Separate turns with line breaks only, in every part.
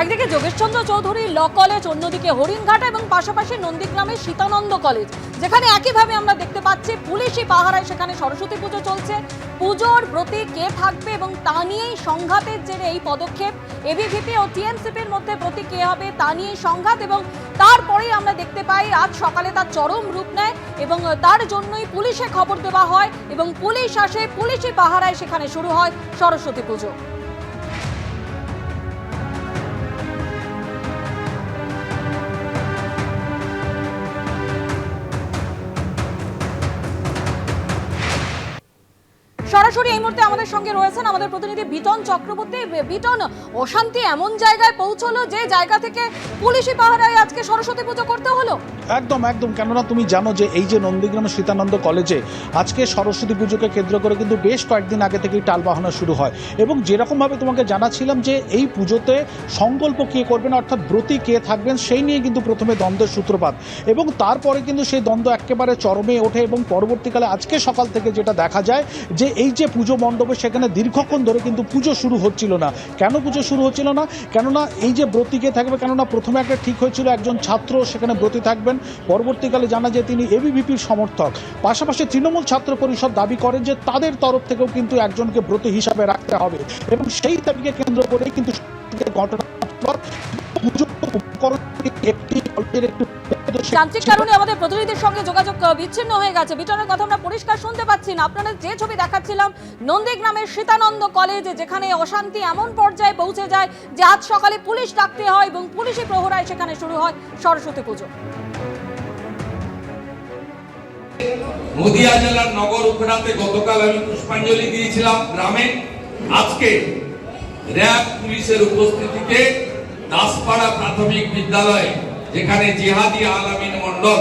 একদিকে Jogeshchandra Chowdhury law college, অন্যদিকে হরিণঘাট এবং পাশাপাশি নন্দীগ্রামের সীতানন্দ কলেজ, যেখানে একইভাবে আমরা দেখতে পাচ্ছি পুলিশি পাহারায় সেখানে সরস্বতী পুজো চলছে। পুজোর ব্রতে কে থাকবে এবং তা নিয়েই সংঘাতের জেরে এই পদক্ষেপ। এবিভিপি ও টিএমসিপির মধ্যে ব্রতে কে হবে তা নিয়েই সংঘাত, এবং তারপরেই আমরা দেখতে পাই আজ সকালে তার চরম রূপ নেয় এবং তার জন্যই পুলিশে খবর দেওয়া হয় এবং পুলিশ আসে, পুলিশি পাহারায় সেখানে শুরু হয় সরস্বতী পুজো। সরাসরি এই মুহূর্তে আমাদের সঙ্গে রয়েছেন আমাদের প্রতিনিধি বিটন চক্রবর্তী। বিটন, অশান্তি এমন জায়গায় পৌঁছলো যে জায়গা থেকে পুলিশি পাহারায় আজকে সরস্বতী পুজো করতে হলো।
একদম একদম, কেননা তুমি জানো যে এই যে নন্দীগ্রামের সীতানন্দ কলেজে আজকে সরস্বতী পুজোকে কেন্দ্র করে কিন্তু বেশ কয়েকদিন আগে থেকেই টালবাহানা শুরু হয়, এবং যেরকমভাবে তোমাকে জানাচ্ছিলাম যে এই পুজোতে সংকল্প কে করবেন অর্থাৎ ব্রতী কে থাকবেন সেই নিয়ে কিন্তু প্রথমে দ্বন্দ্বের সূত্রপাত, এবং তারপরে কিন্তু সেই দ্বন্দ্ব একেবারে চরমে ওঠে এবং পরবর্তীকালে আজকে সকাল থেকে যেটা দেখা যায় যে এই যে পুজো মণ্ডপে সেখানে দীর্ঘক্ষণ ধরে কিন্তু পুজো শুরু হচ্ছিল না। কেন পুজো শুরু হচ্ছিল না? কেননা এই যে ব্রতী কে থাকবে, কেননা প্রথমে একটা ঠিক হয়েছিল একজন ছাত্র সেখানে ব্রতী থাকবেন, পরবর্তীকালে জানা যায় তিনি এবিভিপির সমর্থক। পাশাপাশি তৃণমূল ছাত্র পরিষদ দাবি করেন যে তাদের তরফ থেকেও কিন্তু একজনকে ব্রতী হিসাবে রাখতে হবে, এবং সেই দাবিকে কেন্দ্র করেই কিন্তু ঘটনা
যান্ত্রিক কারণে আমাদের প্রতিনিধির সঙ্গে যোগাযোগ বিচ্ছিন্ন হয়ে গেছে। বিটনের কথা আমরা পরিষ্কার শুনতে পাচ্ছি না। আপনারা যে ছবি দেখাচ্ছিলাম নন্দীগ্রামের সীতানন্দ কলেজে, যেখানে অশান্তি এমন পর্যায়ে পৌঁছে যায় যে আজ সকালে পুলিশ ডাকতে হয় এবং পুলিশি প্রহরায় সেখানে শুরু হয় সরস্বতী পুজো।
নদিয়া জেলার নগর উপরাতে গতকাল আমি পুষ্পাঞ্জলি দিয়েছিলাম গ্রামে। আজকে র্যাব পুলিশের উপস্থিতিতে দাসপাড়া প্রাথমিক বিদ্যালয়ে, যেখানে জিহাদি আলামিন মণ্ডল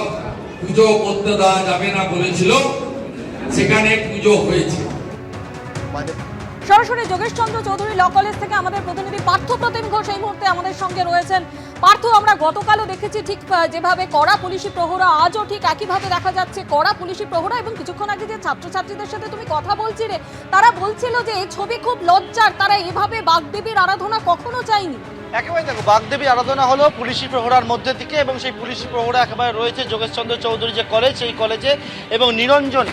পুজো করতে দেওয়া যাবে না বলেছিল, সেখানে পুজো হয়েছে।
সরাসরি যোগেশচন্দ্র চৌধুরী ল কলেজ থেকে আমাদের প্রতিনিধি পার্থ প্রতিম ঘোষ এই মুহূর্তে আমাদের সঙ্গে রয়েছেন। পার্থ, আমরা গতকালও দেখেছি ঠিক যেভাবে কড়া পুলিশি প্রহরা, আজও ঠিক একইভাবে দেখা যাচ্ছে কড়া পুলিশি প্রহরা, এবং কিছুক্ষণ আগে যে ছাত্রছাত্রীদের সাথে তুমি কথা বলছিলে তারা বলছিল যে এই ছবি খুব লজ্জার, তারা এভাবে বাগদেবীর আরাধনা কখনো চায়নি।
একেবারে দেখো, বাগদেবী আরাধনা হলো পুলিশি প্রহরার মধ্যে থেকে, এবং সেই পুলিশি প্রহরা একেবারে রয়েছে যোগেশচন্দ্র চৌধুরী যে কলেজ সেই কলেজে, এবং নিরঞ্জন,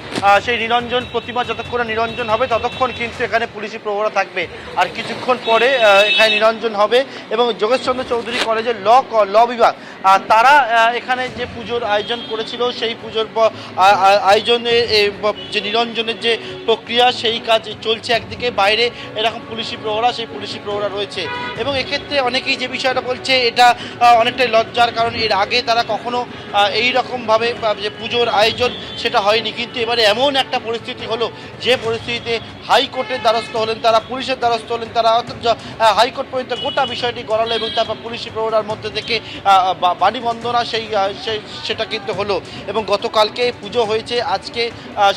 সেই নিরঞ্জন প্রতিমা যতক্ষণ নিরঞ্জন হবে ততক্ষণ কিন্তু এখানে পুলিশি প্রহরা থাকবে, আর কিছুক্ষণ পরে এখানে নিরঞ্জন হবে। এবং যোগেশচন্দ্র চৌধুরী কলেজের ল বিভাগ তারা এখানে যে পুজোর আয়োজন করেছিল সেই পুজোর আয়োজনে যে নিরঞ্জনের যে প্রক্রিয়া সেই কাজ চলছে একদিকে, বাইরে এরকম পুলিশি প্রহরা, সেই পুলিশি প্রহরা রয়েছে। এবং এক্ষেত্রে অনেকেই যে বিষয়টা বলছে এটা অনেকটাই লজ্জার, কারণ এর আগে তারা কখনো এই রকমভাবে যে পুজোর আয়োজন সেটা হয়নি, কিন্তু এবারে এমন একটা পরিস্থিতি হলো যে পরিস্থিতিতে হাইকোর্টের দ্বারস্থ হলেন তারা, পুলিশের দ্বারস্থ হলেন তারা, অর্থাৎ হাইকোর্ট পর্যন্ত গোটা বিষয়টি গড়ালো, এবং তারপর পুলিশি প্রহরার মধ্যে থেকে বাণী বন্দনা সেটা কিন্তু হলো। এবং গতকালকে পুজো হয়েছে, আজকে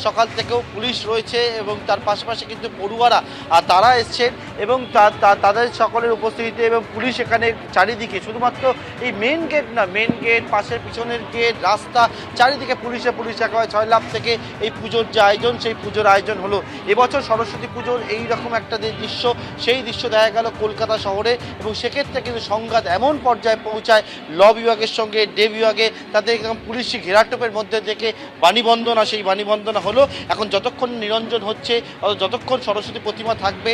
সকাল থেকেও পুলিশ রয়েছে, এবং তার পাশাপাশি কিন্তু পড়ুয়ারা তারা এসছেন, এবং তাদের সকলের উপস্থিতিতে, এবং পুলিশ এখানে চারিদিকে, শুধুমাত্র এই মেন গেট না, মেন গেট, পাশের পিছনের গেট, রাস্তা, চারিদিকে পুলিশ একেবারে 6 লাখ থেকে এই পুজোর যে আয়োজন সেই পুজোর আয়োজন হলো। এবছর সরস্বতী পুজোর এইরকম একটা যে দৃশ্য, সেই দৃশ্য দেখা গেল কলকাতা শহরে, এবং সেক্ষেত্রে কিন্তু সংঘাত এমন পর্যায়ে পৌঁছায় ল বিভাগের সঙ্গে ডে বিভাগে, তাদের একদম পুলিশি ঘেরাটোপের মধ্যে থেকে বাণীবন্দনা, সেই বাণীবন্দনা হলো। এখন যতক্ষণ নিরঞ্জন হচ্ছে, যতক্ষণ সরস্বতী প্রতিমা থাকবে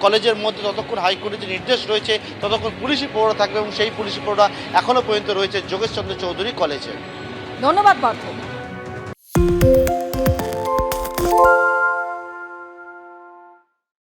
কলেজের মধ্যে, ততক্ষণ হাইকোর্টের যে নির্দেশ রয়েছে ততক্ষণ পুলিশি প্রহরা থাকবে, এবং সেই পুলিশি প্রহরা এখনো পর্যন্ত রয়েছে যোগেশচন্দ্র চৌধুরী কলেজে।
ধন্যবাদ পার্থ।